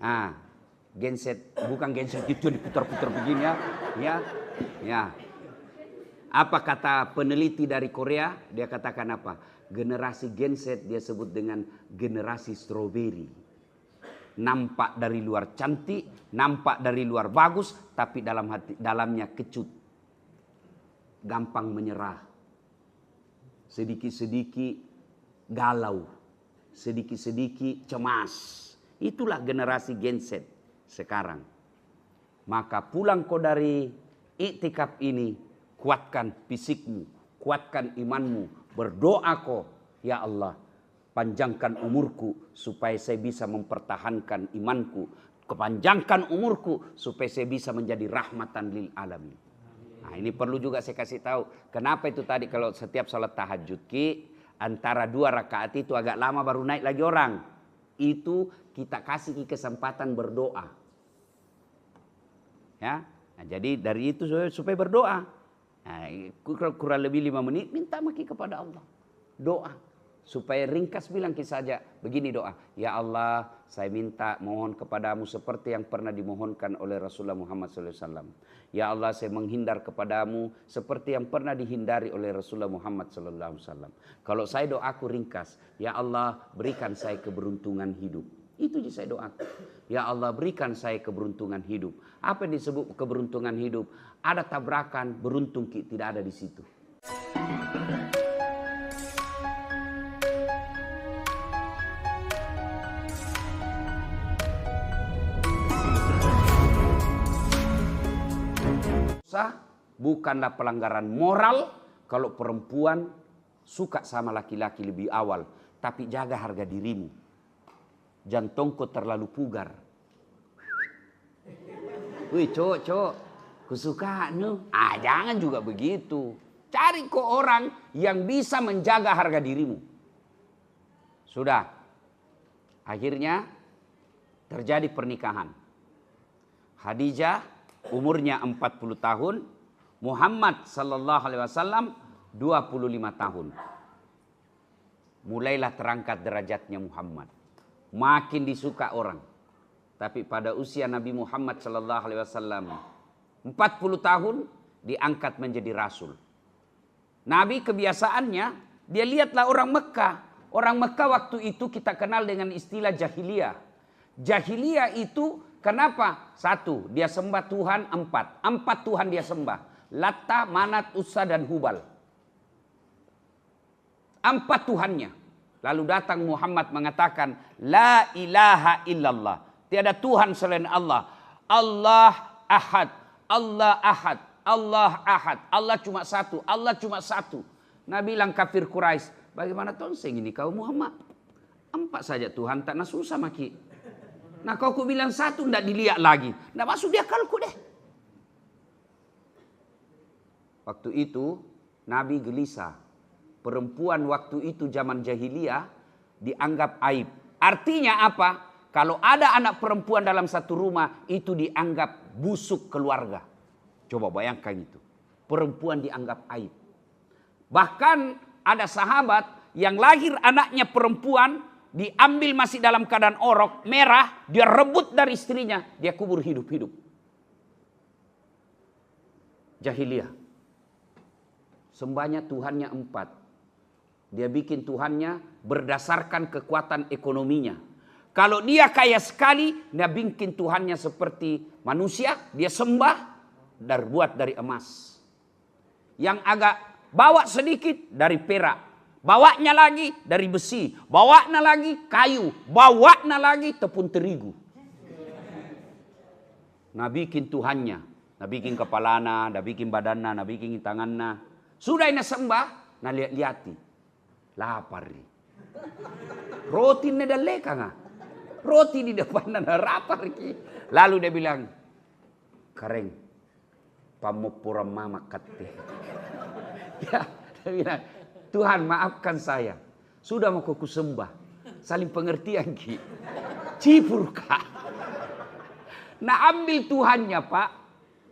Ah, genset, bukan genset itu diputar-putar begini ya. Ya. Apa kata peneliti dari Korea? Dia katakan apa? Generasi genset dia sebut dengan generasi stroberi. Nampak dari luar cantik, nampak dari luar bagus, tapi dalamnya kecut. Gampang menyerah. Sedikit-sedikit galau. Sedikit-sedikit cemas. Itulah generasi genset sekarang. Maka pulang kau dari iktikaf ini, kuatkan fisikmu, kuatkan imanmu, berdoa kau, ya Allah, panjangkan umurku supaya saya bisa mempertahankan imanku, kepanjangkan umurku supaya saya bisa menjadi rahmatan lil alamin. Nah, ini perlu juga saya kasih tahu. Kenapa itu tadi kalau setiap salat tahajud antara 2 rakaat itu agak lama baru naik lagi orang. Itu kita kasih kesempatan berdoa. Ya, nah, jadi dari itu supaya berdoa. Nah, kurang lebih 5 menit minta maki kepada Allah. Doa. Supaya ringkas bilang saja begini doa. Ya Allah, saya minta mohon kepadamu seperti yang pernah dimohonkan oleh Rasulullah Muhammad SAW. Ya Allah, saya menghindar kepadamu seperti yang pernah dihindari oleh Rasulullah Muhammad SAW. Kalau saya doaku ringkas, ya Allah berikan saya keberuntungan hidup. Itu yang saya doakan. Ya Allah berikan saya keberuntungan hidup. Apa yang disebut keberuntungan hidup? Ada tabrakan, beruntung tidak ada di situ. Bukanlah pelanggaran moral kalau perempuan suka sama laki-laki lebih awal. Tapi jaga harga dirimu. Jantungku terlalu pugar. Wih cowok, kusuka nu. Jangan juga begitu. Cari kok orang yang bisa menjaga harga dirimu. Sudah. Akhirnya terjadi pernikahan. Khadijah umurnya 40 tahun. Muhammad sallallahu alaihi wasallam 25 tahun. Mulailah terangkat derajatnya Muhammad. Makin disuka orang. Tapi pada usia Nabi Muhammad sallallahu alaihi wasallam 40 tahun diangkat menjadi rasul. Nabi kebiasaannya dia lihatlah orang Mekah. Orang Mekah waktu itu kita kenal dengan istilah jahiliyah. Jahiliyah itu kenapa? 1, dia sembah Tuhan 4. 4 Tuhan dia sembah. Latta, Manat, Uzza dan Hubal. 4 Tuhannya. Lalu datang Muhammad mengatakan, La ilaha illallah. Tiada Tuhan selain Allah. Allah ahad. Allah ahad. Allah ahad. Allah cuma satu. Allah cuma satu. Nabi bilang kafir Quraisy, bagaimana tonseng ini kau Muhammad? 4 saja Tuhan, tak susah maki. Nah kau ku bilang 1 tidak dilihat lagi. Tidak masuk dia kalku deh. Waktu itu Nabi gelisah. Perempuan waktu itu zaman jahiliyah dianggap aib. Artinya apa? Kalau ada anak perempuan dalam satu rumah itu dianggap busuk keluarga. Coba bayangkan itu. Perempuan dianggap aib. Bahkan ada sahabat yang lahir anaknya perempuan diambil masih dalam keadaan orok merah, dia rebut dari istrinya, dia kubur hidup-hidup. Jahiliyah. Sembahnya Tuhannya 4. Dia bikin Tuhannya berdasarkan kekuatan ekonominya. Kalau dia kaya sekali, dia bikin Tuhannya seperti manusia, dia sembah dan buat dari emas. Yang agak bawa sedikit dari perak, bawanya lagi dari besi, bawanya lagi kayu, bawanya lagi tepung terigu. Nah bikin Tuhannya, nah bikin kepalana, nah bikin badanna, nah bikin tanganna. Sudah ini sembah, nah lihat-lihati. Lapar nih. Roti ini dah leka nggak? Roti di depan ada lapar ki. Lalu dia bilang, kering, pamupura mama kate. Ya, dia bilang, Tuhan maafkan saya. Sudah mau kuku sembah. Saling pengertian ki. Cipur kak. Nah ambil Tuhannya pak.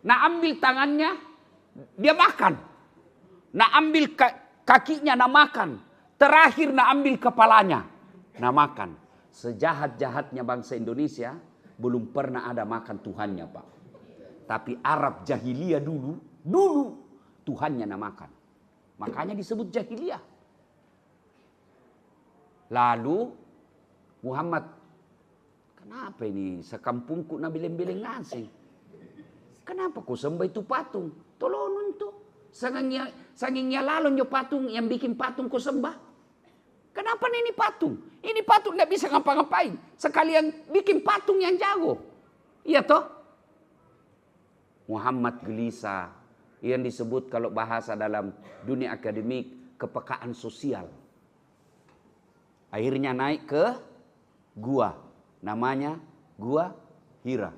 Nah ambil tangannya, dia makan. Nah ambil kakinya, nah makan. Terakhir nah ambil kepalanya, nah makan. Sejahat-jahatnya bangsa Indonesia, belum pernah ada makan Tuhannya, Pak. Tapi Arab jahiliyah dulu Tuhannya namakan. Makanya disebut jahiliyah. Lalu Muhammad, kenapa ini sekampungku na beleng-beleng ngasih? Kenapa kau sembah itu patung? Tolong tuh. Sangingnya lalon yo patung yang bikin patung kau sembah. Kenapa ini patung? Ini patung nggak bisa ngapa-ngapain. Sekalian bikin patung yang jago. Iya toh? Muhammad gelisah. Yang disebut kalau bahasa dalam dunia akademik kepekaan sosial. Akhirnya naik ke gua. Namanya Gua Hira.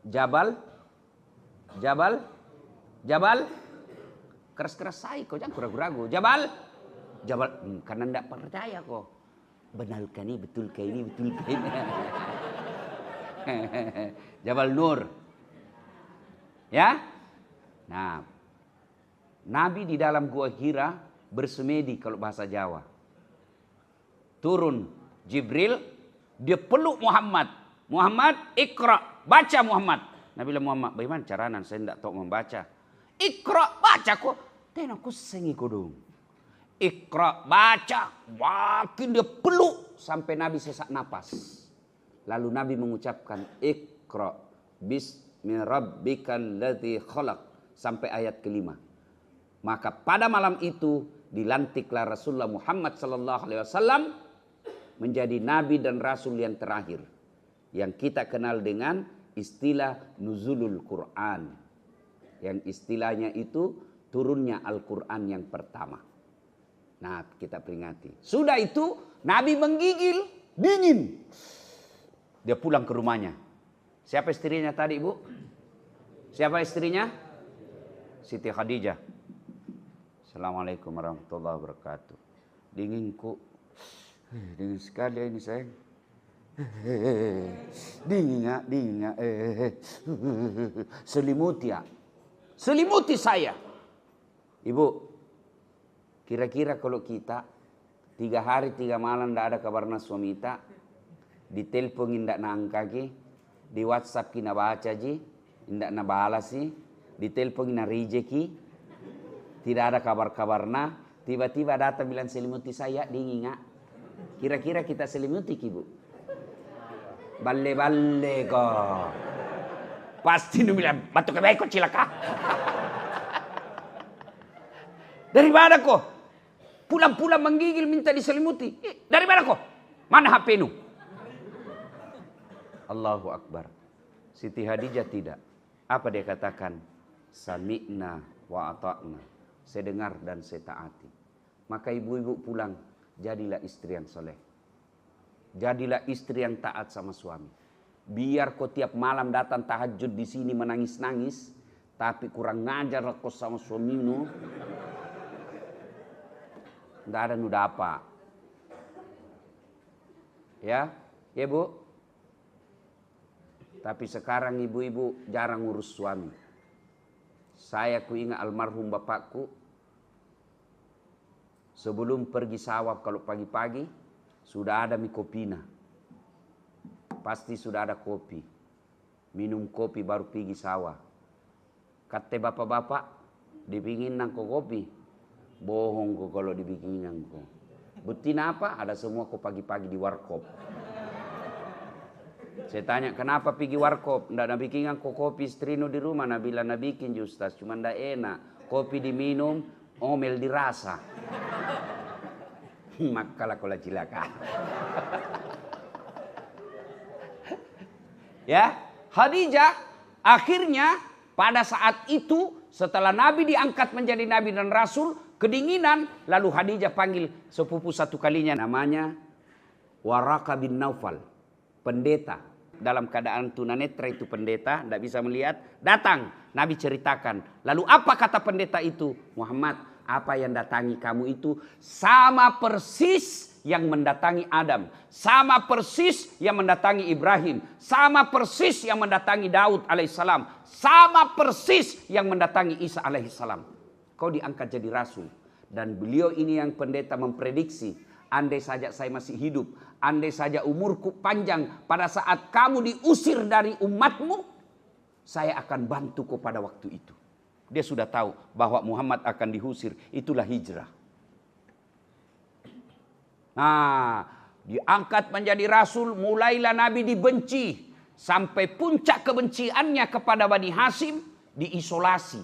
Jabal. Keras-keras saya kok, jangan ragu-ragu. Jabal. Karena tidak percaya kok. Benarkah ini, betulkah ini. Jabal Nur. Ya. Nah, Nabi di dalam Gua Hira bersemedi kalau bahasa Jawa. Turun Jibril, dia peluk Muhammad. Muhammad, ikra, baca Muhammad. Nabi bilang, Muhammad, bagaimana caranya? Saya tidak tahu membaca. Ikra, baca kok. Dan aku sengi kodong. Ikra, baca. Makin dia peluk sampai Nabi sesak napas. Lalu Nabi mengucapkan, Ikra, bismi rabbikal ladzi khalaq. Sampai ayat kelima. Maka pada malam itu dilantiklah Rasulullah Muhammad SAW menjadi nabi dan rasul yang terakhir, yang kita kenal dengan istilah nuzulul Quran, yang istilahnya itu turunnya Al-Quran yang pertama. Nah, kita peringati. Sudah itu Nabi menggigil, dingin. Dia pulang ke rumahnya. Siapa istrinya tadi, Bu? Siapa istrinya? Siti Khadijah. Assalamualaikum warahmatullahi wabarakatuh. Dingin sekali ini sayang. Dingin. Selimuti saya. Ibu, kira-kira kalau kita 3 hari 3 malam tidak ada kabarnya suami kita, ditelepon tidak nangka ki, di WhatsApp kita baca ji, tidak na balas sih. Ditelepon na rejeki, tidak ada kabar-kabarna, tiba-tiba datang bilang selimuti saya, dingin nggak? Kira-kira kita selimuti ibu? Balle kok. Pasti nu bilang batu kebaik kok cilaka. Dari mana kok? Pulang-pulang menggigil minta diselimuti. Dari mana kok? Mana HP nu? Allahu Akbar. Siti Khadijah tidak. Apa dia katakan? Sami'na wa ata'na. Saya dengar dan saya taati. Maka ibu-ibu pulang, jadilah istri yang soleh. Jadilah istri yang taat sama suami. Biar kau tiap malam datang tahajud di sini menangis-nangis, tapi kurang ngajar kau sama suamimu. Tidak ada nuda apa. Ya Bu. Tapi sekarang ibu-ibu jarang ngurus suami. Saya ingat almarhum bapakku. Sebelum pergi sawah kalau pagi-pagi, sudah ada mie kopina. Pasti sudah ada kopi. Minum kopi baru pergi sawah. Kata bapak-bapak, dibikinan kok kopi. Bohong kok kalau dibikinan kok. Bukti apa? Ada semua kok pagi-pagi di warkop. Saya tanya, kenapa pergi warkop? Nggak nak bikin kok kopi strino di rumah. Nah bilang nak bikin justas, cuma ndak enak. Kopi diminum, omel dirasa. Makalah kola cilaka. Ya, Khadijah akhirnya pada saat itu setelah Nabi diangkat menjadi Nabi dan Rasul, kedinginan, lalu Khadijah panggil sepupu satu kalinya namanya Waraka bin Naufal. Pendeta, dalam keadaan tunanetra itu pendeta, tidak bisa melihat, datang, Nabi ceritakan. Lalu apa kata pendeta itu? Muhammad, apa yang datangi kamu itu sama persis yang mendatangi Adam, sama persis yang mendatangi Ibrahim, sama persis yang mendatangi Daud alaihissalam, sama persis yang mendatangi Isa alaihissalam. Kau diangkat jadi rasul. Dan beliau ini yang pendeta memprediksi andai saja saya masih hidup, andai saja umurku panjang, pada saat kamu diusir dari umatmu, saya akan bantu kau pada waktu itu. Dia sudah tahu bahwa Muhammad akan diusir, itulah hijrah. Nah, diangkat menjadi rasul, mulailah Nabi dibenci. Sampai puncak kebenciannya kepada Bani Hashim, diisolasi.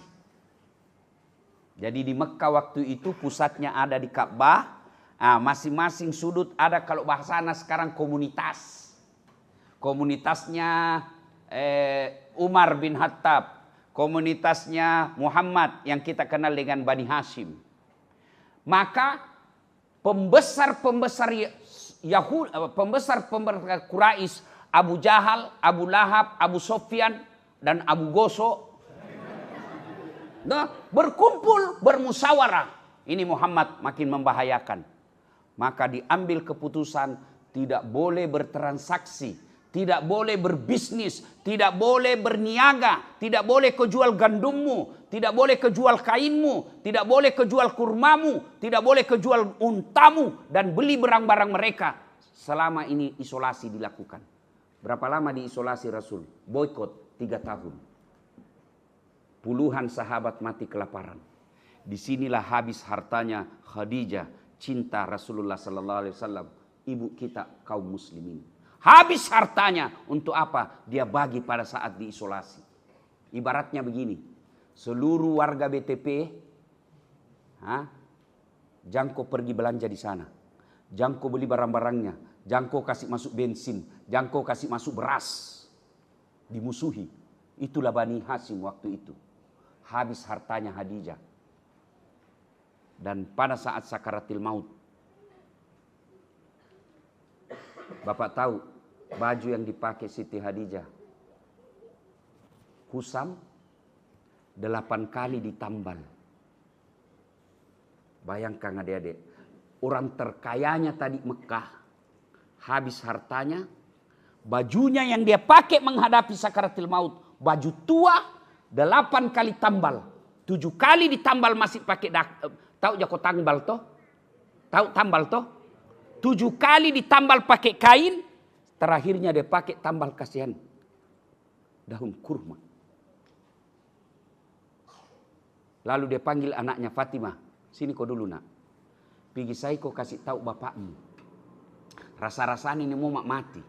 Jadi di Mekah waktu itu pusatnya ada di Ka'bah. Masing-masing sudut ada, kalau bahasana sekarang, komunitas. Komunitasnya Umar bin Khattab. Komunitasnya Muhammad yang kita kenal dengan Bani Hashim. Maka pembesar-pembesar Yahudi, pembesar-pembesar Quraisy, Abu Jahal, Abu Lahab, Abu Sofyan, dan Abu Goso, nah, berkumpul, bermusyawarah. Ini Muhammad makin membahayakan. Maka diambil keputusan tidak boleh bertransaksi, tidak boleh berbisnis, tidak boleh berniaga, tidak boleh kejual gandummu, tidak boleh kejual kainmu, tidak boleh kejual kurmamu, tidak boleh kejual untamu, dan beli barang-barang mereka. Selama ini isolasi dilakukan. Berapa lama diisolasi Rasul? Boykot 3 tahun. Puluhan sahabat mati kelaparan. Disinilah habis hartanya Khadijah, cinta Rasulullah Sallallahu Alaihi Wasallam, ibu kita kaum muslimin. Habis hartanya untuk apa? Dia bagi pada saat diisolasi. Ibaratnya begini, seluruh warga BTP, jangko pergi belanja di sana, jangko beli barang-barangnya, jangko kasih masuk bensin, jangko kasih masuk beras, dimusuhi. Itulah Bani Hashim waktu itu. Habis hartanya Khadijah. Dan pada saat sakaratil maut, Bapak tahu baju yang dipakai Siti Khadijah, kusam 8 kali ditambal. Bayangkan adik-adik, orang terkayanya tadi Mekah, habis hartanya, bajunya yang dia pakai menghadapi sakaratil maut, baju tua 8 kali tambal, 7 kali ditambal masih pakai tahu jako tambal toh? Tahu tambal toh? 7 kali ditambal pakai kain, terakhirnya dia pakai tambal kasihan daun kurma. Lalu dia panggil anaknya Fatimah, sini kau dulu nak, pergi saya kau kasih tahu bapakmu, rasa-rasaan ini mau mati.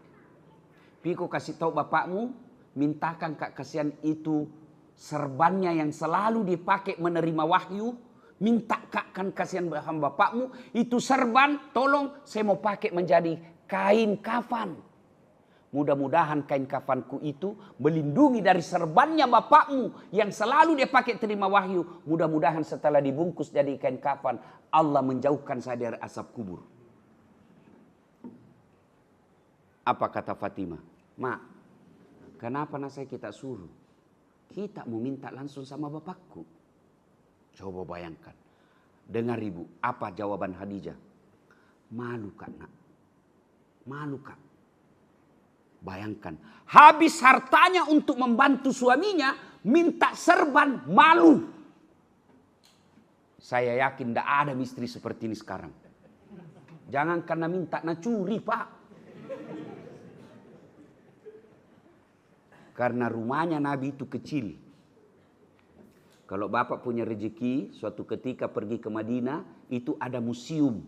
Pergi kau kasih tahu bapakmu, mintakan kak kasihan itu serbannya yang selalu dipakai menerima wahyu, minta kakkan kasihan bapakmu itu serban, tolong saya mau pakai menjadi kain kafan. Mudah-mudahan kain kafanku itu melindungi dari serbannya bapakmu yang selalu dia pakai terima wahyu. Mudah-mudahan setelah dibungkus jadi kain kafan, Allah menjauhkan saya dari asap kubur. Apa kata Fatimah? Mak, kenapa saya kita suruh? Kita mau minta langsung sama bapakku. Coba bayangkan. Dengar ibu, apa jawaban Khadijah? Malu kak nak. Malu kak. Bayangkan. Habis hartanya untuk membantu suaminya, minta serban, malu. Saya yakin tidak ada misteri seperti ini sekarang. Jangan karena minta nak curi pak. Karena rumahnya Nabi itu kecil. Kalau bapak punya rezeki, suatu ketika pergi ke Madinah, itu ada museum.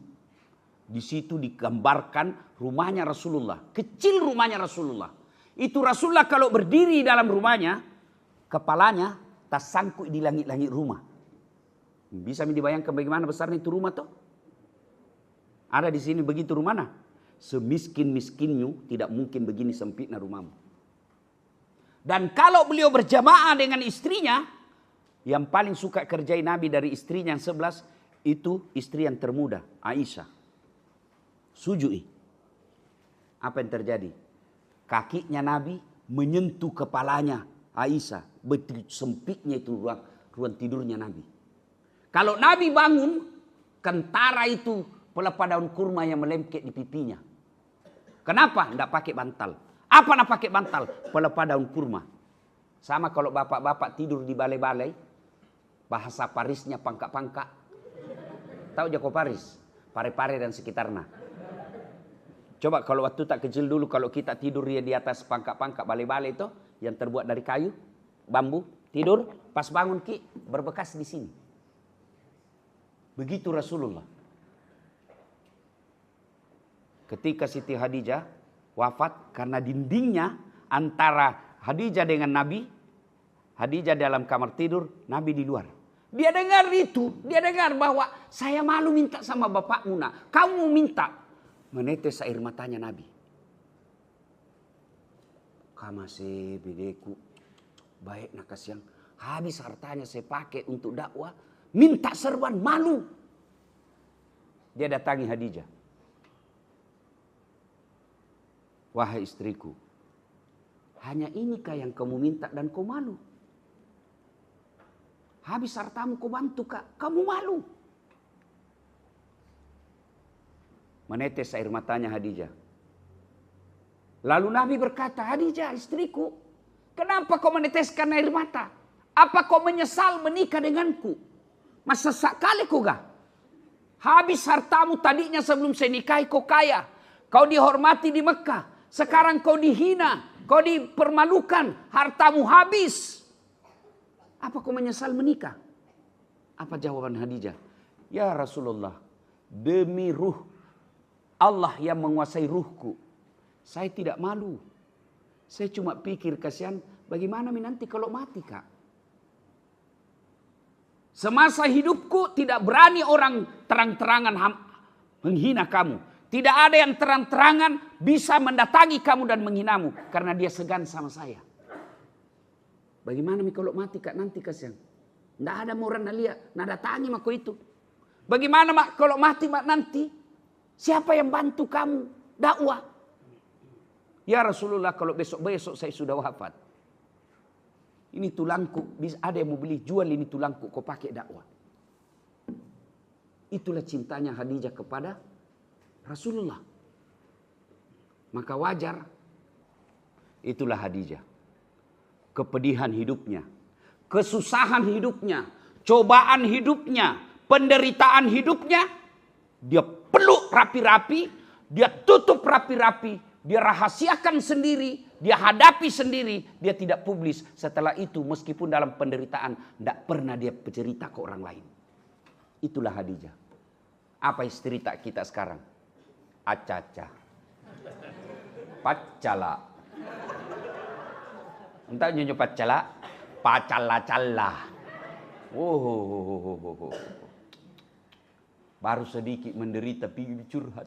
Di situ digambarkan rumahnya Rasulullah. Kecil rumahnya Rasulullah. Itu Rasulullah kalau berdiri dalam rumahnya, kepalanya tersangkut di langit-langit rumah. Bisa dibayangkan bagaimana besarnya itu rumah toh? Ada di sini begitu rumahnya. Semiskin-miskinnya tidak mungkin begini sempitnya rumahmu. Dan kalau beliau berjamaah dengan istrinya, yang paling suka kerjai Nabi dari istrinya yang 11, itu istri yang termuda, Aisyah. Sujui. Apa yang terjadi? Kakinya Nabi menyentuh kepalanya Aisyah. Betul sempitnya itu ruang tidurnya Nabi. Kalau Nabi bangun, kentara itu pelepah daun kurma yang melengket di pipinya. Kenapa? Tidak pakai bantal. Apa nak pakai bantal? Pelepah daun kurma. Sama kalau bapak-bapak tidur di balai-balai, bahasa Parisnya pangkak-pangkak. Tahu Jako Paris? Pare-pare dan sekitarnya. Coba kalau waktu tak kecil dulu, kalau kita tidur ya di atas pangkak-pangkak balai-balai itu yang terbuat dari kayu, bambu, tidur, pas bangun Ki, berbekas di sini. Begitu Rasulullah. Ketika Siti Khadijah wafat, karena dindingnya antara Khadijah dengan Nabi, Khadijah dalam kamar tidur, Nabi di luar. Dia dengar itu, dia dengar bahwa saya malu minta sama bapakmu nak, kamu minta. Menetes air matanya Nabi. Kama se bedeku, baik nak kasihan, habis hartanya saya pakai untuk dakwah, minta serban, malu. Dia datangi Khadijah. Wahai istriku, hanya inikah yang kamu minta dan kau malu? Habis hartamu kau bantu kak, kamu malu. Menetes air matanya Khadijah. Lalu Nabi berkata, Khadijah istriku, kenapa kau meneteskan air mata? Apa kau menyesal menikah denganku? Masa sekali kau gak? Habis hartamu tadinya sebelum saya nikahi kau kaya. Kau dihormati di Mekah. Sekarang kau dihina. Kau dipermalukan. Hartamu habis. Apa kau menyesal menikah? Apa jawaban Khadijah? Ya Rasulullah, demi ruh Allah yang menguasai ruhku, saya tidak malu. Saya cuma pikir kasihan bagaimana nanti kalau mati kak. Semasa hidupku tidak berani orang terang-terangan menghina kamu. Tidak ada yang terang-terangan bisa mendatangi kamu dan menghinamu. Karena dia segan sama saya. Bagaimana kalau mati kak nanti kasihan. Tidak ada orang lihat, tidak datangi mako itu. Bagaimana mak kalau mati mak nanti? Siapa yang bantu kamu dakwah? Ya Rasulullah, kalau besok-besok saya sudah wafat. Ini tulangku, ada yang mau beli, jual ini tulangku, kau pakai dakwah. Itulah cintanya Khadijah kepada Rasulullah. Maka wajar, itulah Khadijah. Kepedihan hidupnya, kesusahan hidupnya, cobaan hidupnya, penderitaan hidupnya, dia peluk rapi-rapi, dia tutup rapi-rapi, dia rahasiakan sendiri, dia hadapi sendiri, dia tidak publis. Setelah itu meskipun dalam penderitaan, tidak pernah dia bercerita ke orang lain. Itulah Khadijah. Apa cerita kita sekarang? Acaca. Pacala. Entah nyonya pacala, pacala-cala. Oh. Baru sedikit menderita pergi curhat.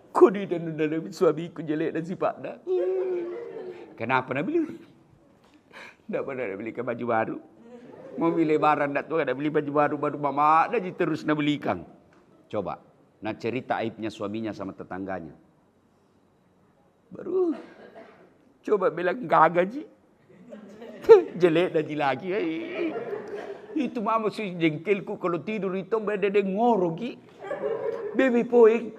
Kau ni dan suamiku jelek dan sifatnya. Kenapa nak beli? Tak pernah nak belikan baju baru. Mau beli lebaran tak tu nak beli baju baru mama dah terus nak belikan. Coba nak cerita aibnya suaminya sama tetangganya. Baru coba bilang gagah ji. Jelek dah ji lagi. Itu mama si jengkelku kalau tidur itu beda ngoro ki. Baby poing.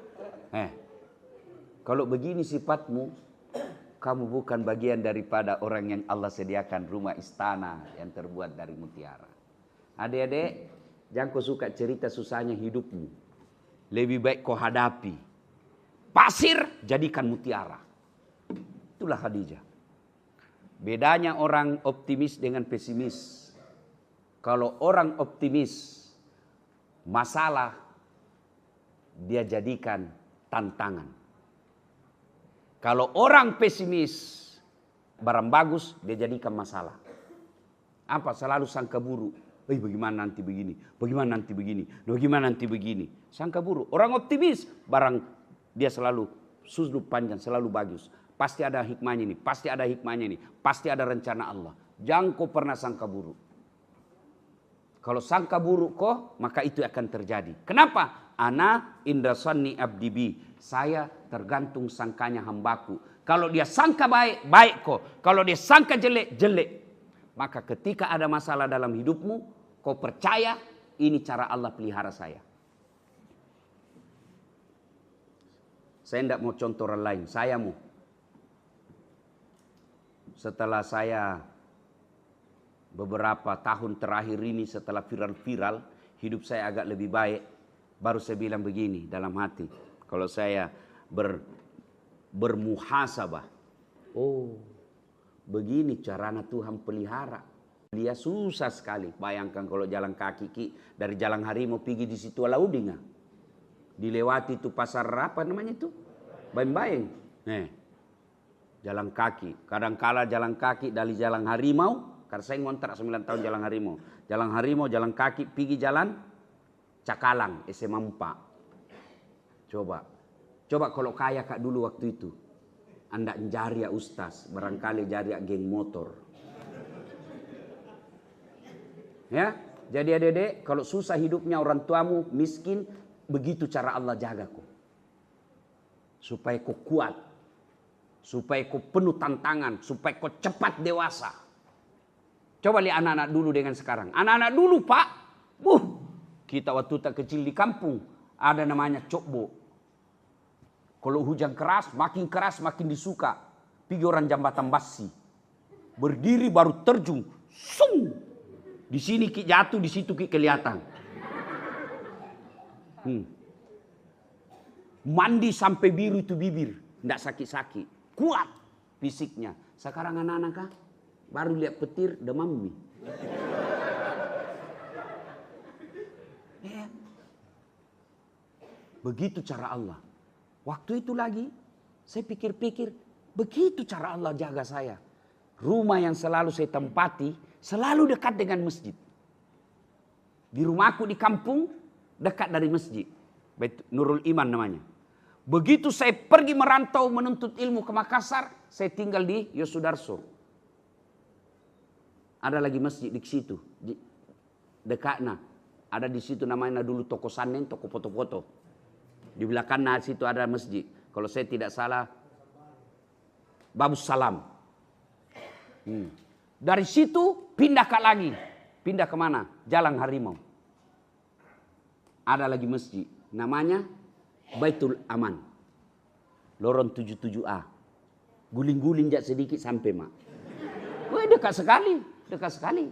Kalau begini sifatmu, kamu bukan bagian daripada orang yang Allah sediakan rumah istana yang terbuat dari mutiara. Adik-adik, jangan kau suka cerita susahnya hidupmu. Lebih baik kau hadapi. Pasir jadikan mutiara. Itulah Khadijah. Bedanya orang optimis dengan pesimis. Kalau orang optimis, masalah dia jadikan tantangan. Kalau orang pesimis, barang bagus dia jadikan masalah. Apa? Selalu sangka buruk. Bagaimana nanti begini? Bagaimana nanti begini? Bagaimana nanti begini? Sangka buruk. Orang optimis, barang dia selalu sudut panjang, selalu bagus. Pasti ada hikmahnya ini, pasti ada hikmahnya ini, pasti ada rencana Allah. Jangan kau pernah sangka buruk. Kalau sangka buruk kok, maka itu akan terjadi. Kenapa? Ana indasanni abdibi. Saya tergantung sangkanya hambaku. Kalau dia sangka baik, baik kok. Kalau dia sangka jelek, jelek. Maka ketika ada masalah dalam hidupmu, kau percaya ini cara Allah pelihara saya. Saya tidak mau contoh orang lain, saya mau. Setelah saya beberapa tahun terakhir ini setelah viral-viral, hidup saya agak lebih baik. Baru saya bilang begini dalam hati, Kalau saya bermuhasabah. Oh, begini caranya Tuhan pelihara. Dia susah sekali. Bayangkan kalau jalan kaki dari Jalan Harimau pergi di situ Alaudinga. Dilewati itu pasar apa namanya itu? Baeng-baeng. Jalan kaki. Kadangkala jalan kaki dari Jalan Harimau. Karena saya ngontrak 9 tahun Jalan Harimau. Jalan Harimau, jalan kaki, pergi jalan Cakalang, SMA 4. Coba kalau kaya kak dulu waktu itu. Anda jari ya ustaz, barangkali jari ya geng motor. Ya, jadi adik-adik, kalau susah hidupnya orang tuamu, miskin, begitu cara Allah jaga kau. Supaya kau kuat. Supaya kau penuh tantangan, supaya kau cepat dewasa. Coba lihat anak-anak dulu dengan sekarang. Anak-anak dulu pak, kita waktu tak kecil di kampung, ada namanya cokbo. Kalau hujan keras makin disuka. Pergi orang jambatan basi. Berdiri baru terjun. Sung. Di sini ki jatuh, di situ ki kelihatan. Mandi sampai biru itu bibir. Tidak sakit-sakit. Kuat fisiknya. Sekarang anak-anak kah? Baru lihat petir demam mie. Begitu cara Allah. Waktu itu lagi saya pikir-pikir begitu cara Allah jaga saya. Rumah yang selalu saya tempati selalu dekat dengan masjid. Di rumahku di kampung dekat dari masjid. Nurul Iman namanya. Begitu saya pergi merantau menuntut ilmu ke Makassar, saya tinggal di Yosudarso. Ada lagi masjid di situ, dekatnya. Ada di situ namanya dulu toko Sanen, toko foto-foto. Di belakangnya situ ada masjid. Kalau saya tidak salah, Babus Salam. Dari situ pindah ke lagi. Pindah kemana? Jalan Harimau. Ada lagi masjid. Namanya Baitul Aman. Lorong 77A. Guling-guling jak sedikit sampai mak. Wah dekat sekali. Dekat sekali.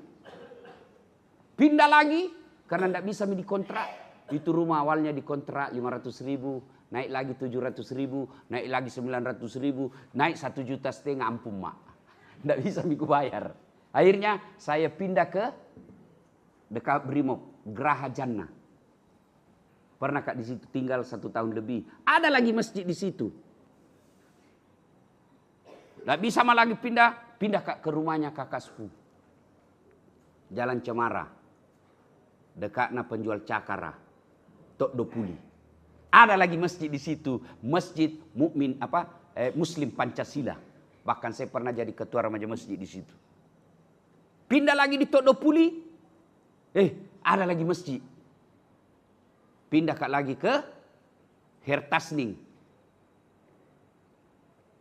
Pindah lagi. Karena tidak bisa dikontrak. Itu rumah awalnya dikontrak 500.000, naik lagi 700.000, naik lagi 900.000, naik 1,5 juta ampun mak. Tidak bisa miku bayar. Akhirnya saya pindah ke dekat Brimob, Geraha Jannah. Pernah kak di situ tinggal 1 tahun lebih. Ada lagi masjid di situ. Tidak bisa malah lagi pindah kak ke rumahnya kakak sepupu. Jalan Cemara. Dekatnya penjual cakara. Tok Dopuli. Ada lagi masjid di situ, Masjid Mukmin Muslim Pancasila. Bahkan saya pernah jadi ketua remaja masjid di situ. Pindah lagi di Tok Dopuli. Ada lagi masjid. Pindah lagi ke Hertasning.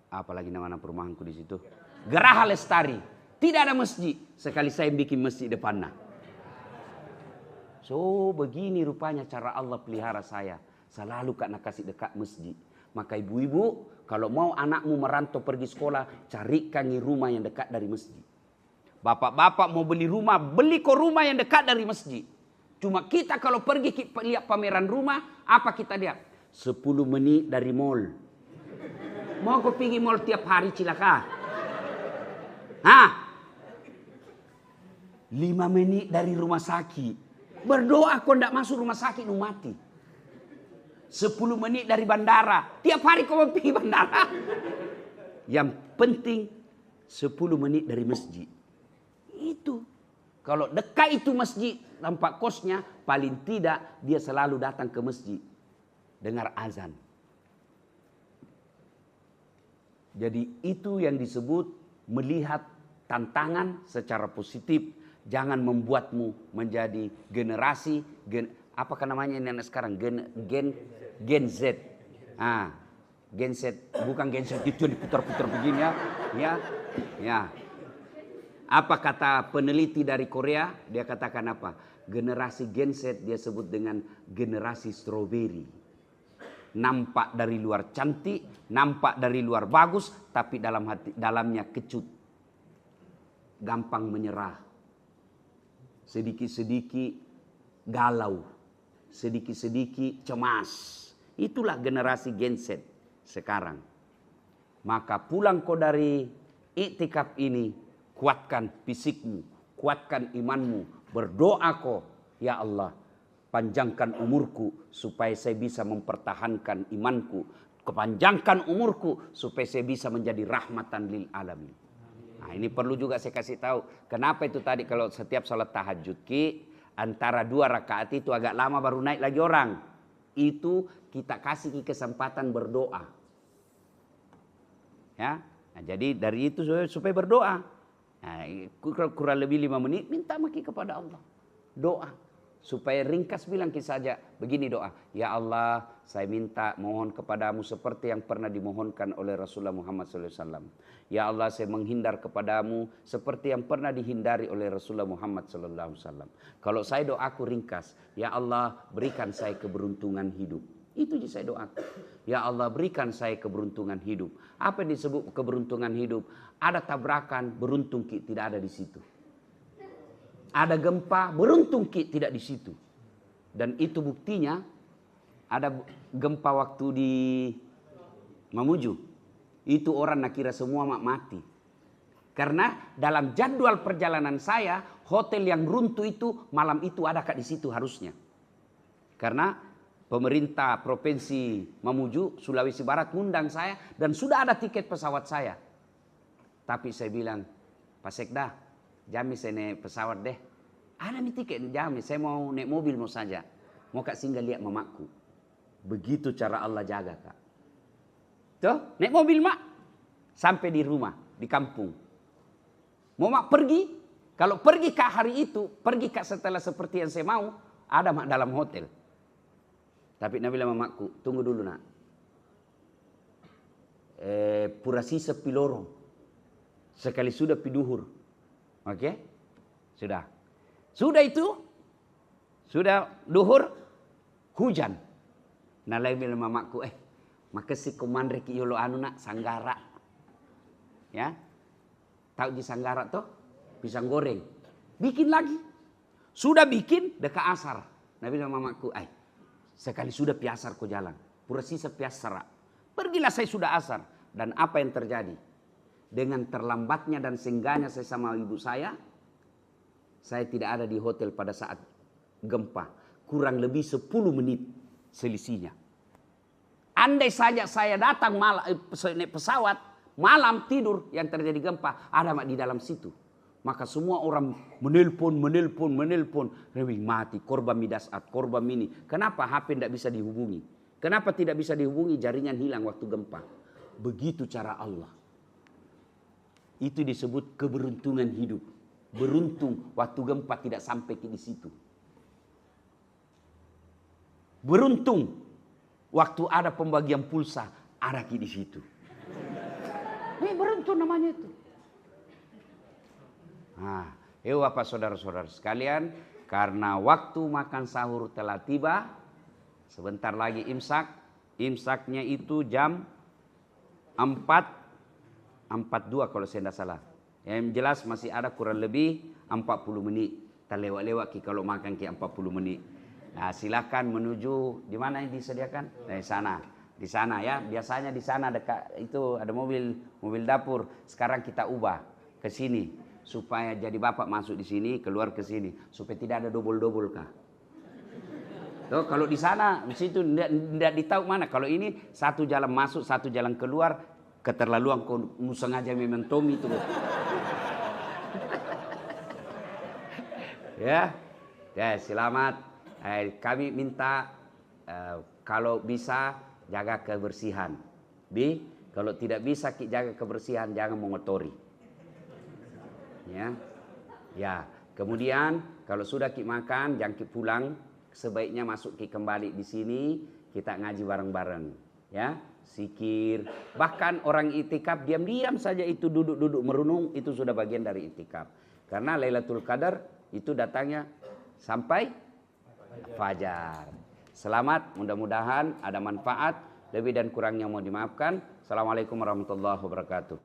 Apa lagi nama perumahanku di situ? Geraha Lestari. Tidak ada masjid. Sekali saya bikin masjid depannya. So begini rupanya cara Allah pelihara saya. Selalu kak nak kasih dekat masjid. Maka ibu-ibu kalau mau anakmu merantau pergi sekolah, carikan rumah yang dekat dari masjid. Bapak-bapak mau beli rumah, beli kok rumah yang dekat dari masjid. Cuma kita kalau pergi lihat pameran rumah, apa kita lihat? 10 menit dari mall. Mau kau pergi mall tiap hari cilaka? 5 menit dari rumah sakit. Berdoa kau tidak masuk rumah sakit, nu mati. 10 menit dari bandara. Tiap hari kau mau pergi bandara. Yang penting 10 menit dari masjid. Itu. Kalau dekat itu masjid, nampak kosnya, paling tidak dia selalu datang ke masjid. Dengar azan. Jadi itu yang disebut melihat tantangan secara positif. Jangan membuatmu menjadi generasi apa namanya ini anak sekarang Gen Z. Gen Z bukan Gen Z itu diputar-putar begini ya. Apa kata peneliti dari Korea? Dia katakan apa? Generasi Gen Z dia sebut dengan generasi strawberry. Nampak dari luar cantik, nampak dari luar bagus, tapi dalamnya kecut. Gampang menyerah. Sedikit-sedikit galau, sedikit-sedikit cemas. Itulah generasi Gen Z sekarang. Maka pulang kau dari iktikaf ini, kuatkan fisikmu, kuatkan imanmu, berdoa kau, ya Allah, panjangkan umurku supaya saya bisa mempertahankan imanku, kepanjangkan umurku supaya saya bisa menjadi rahmatan lil alamin. Nah, ini perlu juga saya kasih tahu. Kenapa itu tadi kalau setiap salat tahajud antara 2 rakaat itu agak lama baru naik lagi orang. Itu kita kasih kesempatan berdoa. Ya. Nah, jadi dari itu supaya berdoa. Nah, kurang lebih 5 menit minta maki kepada Allah. Doa. Supaya ringkas bilang saja begini doa. Ya Allah, saya minta mohon kepadamu seperti yang pernah dimohonkan oleh Rasulullah Muhammad SAW. Ya Allah, saya menghindar kepadamu seperti yang pernah dihindari oleh Rasulullah Muhammad SAW. Kalau saya doaku ringkas, ya Allah berikan saya keberuntungan hidup. Itu je saya doakan. Ya Allah berikan saya keberuntungan hidup. Apa yang disebut keberuntungan hidup? Ada tabrakan, beruntung tidak ada di situ. Ada gempa, beruntung tidak di situ. Dan itu buktinya ada gempa waktu di Mamuju. Itu orang nak kira semua mati. Karena dalam jadwal perjalanan saya, hotel yang runtuh itu malam itu ada di situ harusnya. Karena pemerintah provinsi Mamuju, Sulawesi Barat ngundang saya dan sudah ada tiket pesawat saya. Tapi saya bilang, Pak Sekda, jamin saya naik pesawat deh. Ada nih tiket jamin, saya mau naik mobil mau saja. Mau kak singgah lihat mamaku. Begitu cara Allah jaga kak. Tuh, naik mobil mak. Sampai di rumah, di kampung. Mau mak pergi. Kalau pergi kak hari itu, pergi kak setelah seperti yang saya mau. Ada mak dalam hotel. Tapi Nabi bilang mamaku, tunggu dulu nak. Purasisa pilorong. Sekali sudah piduhur. Oke? Sudah. Sudah itu. Sudah duhur. Hujan. Nalai bilang mamaku, makasih komandre ki yolo anu nak sanggara. Ya. Tahu di sanggara toh? Pisang goreng. Bikin lagi. Sudah bikin dekat asar. Nabi bilang mamaku, sekali sudah piasar ko jalan. Purasisa piasara. Pergilah saya sudah asar. Dan apa yang terjadi? Dengan terlambatnya dan singgahnya saya sama ibu saya tidak ada di hotel pada saat gempa. Kurang lebih 10 menit selisihnya. Andai saja saya datang naik pesawat, malam tidur yang terjadi gempa, ada di dalam situ. Maka semua orang menelpon. Lebih mati, korban midasat, korban mini. Kenapa HP tidak bisa dihubungi? Kenapa tidak bisa dihubungi? Jaringan hilang waktu gempa. Begitu cara Allah. Itu disebut keberuntungan hidup. Beruntung waktu gempa tidak sampai di situ. Beruntung waktu ada pembagian pulsa ada di situ. Beruntung namanya itu. Bapak saudara-saudara sekalian, karena waktu makan sahur telah tiba, sebentar lagi imsak. Imsaknya itu jam 4.42 kalau saya tidak salah. Yang jelas masih ada kurang lebih 40 menit. Terlewat-lewat kalau makan 40 menit. Nah, silakan menuju di mana yang disediakan? Di sana. Di sana ya. Biasanya di sana dekat itu ada mobil dapur. Sekarang kita ubah ke sini supaya jadi bapak masuk di sini, keluar ke sini supaya tidak ada double-double kah. Tuh, kalau di sana di situ tidak ditahu mana. Kalau ini satu jalan masuk, satu jalan keluar, keterlaluan kau sengaja mementom itu. Ya, selamat. Kami minta kalau bisa jaga kebersihan. Kalau tidak bisa jaga kebersihan jangan mengotori. Ya. Kemudian kalau sudah makan jangan pulang. Sebaiknya masuk kembali di sini kita ngaji bareng-bareng. Ya, zikir. Bahkan orang itikaf diam-diam saja itu duduk-duduk merenung itu sudah bagian dari itikaf. Karena Lailatul Qadar itu datangnya sampai fajar. Selamat, mudah-mudahan ada manfaat. Lebih dan kurangnya mohon dimaafkan. Assalamualaikum warahmatullahi wabarakatuh.